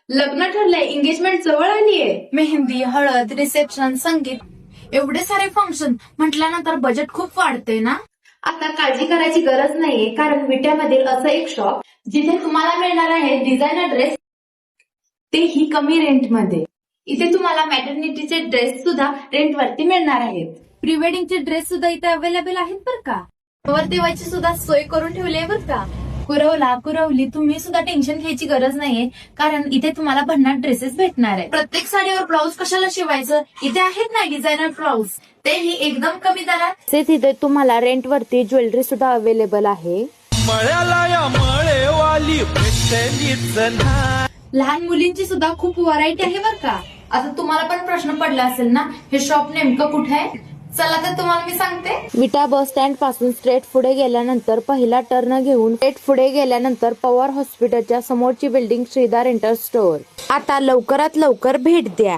लग्न ठरलंय, एंगेजमेंट जवळ आलीये. मेहंदी, हळद, रिसेप्शन, संगीत एवढे सारे फंक्शन म्हटल्यानंतर बजेट खूप वाढते ना. आता काळजी करायची गरज नाहीये, कारण विट्यामधील असं एक शॉप जिथे तुम्हाला मिळणार आहे डिझायनर ड्रेस, तेही कमी रेंटमध्ये. इथे तुम्हाला मॅटर्निटीचे ड्रेस सुद्धा रेंटवरती मिळणार आहेत. प्री वेडिंगचे ड्रेस सुद्धा इथे अवेलेबल आहेत बरं का. वर देवाची सुद्धा सोय करून ठेवली आहे बरं का. कुरवली तुम्ही सुद्धा टेन्शन घ्यायची गरज नाहीये, कारण इथे तुम्हाला भन्नाट ड्रेसेस भेटणार आहे. प्रत्येक साडीवर ब्लाऊज कशाला शिवायचं, इथे आहेत ना डिझायनर ब्लाऊज, तेही एकदम कमी दरात. तिथे तुम्हाला रेंटवरती ज्वेलरी सुद्धा अवेलेबल आहे. मळ्याला या मळेवाली भेटलीच ना. लहान मुलींची सुद्धा खूप व्हरायटी आहे बरं का. आता तुम्हाला पण प्रश्न पडला असेल ना, हे शॉप नेमकं कुठे आहे. चला तर तुम्हाला मी सांगते. विटा बस स्टँड पासून स्ट्रेट पुढे गेल्यानंतर पहिला टर्न घेऊन स्ट्रेट पुढे गेल्यानंतर पवार हॉस्पिटलच्या समोरची बिल्डिंग श्रीदा रेंटल स्टोअर. आता लवकरात लवकर भेट द्या.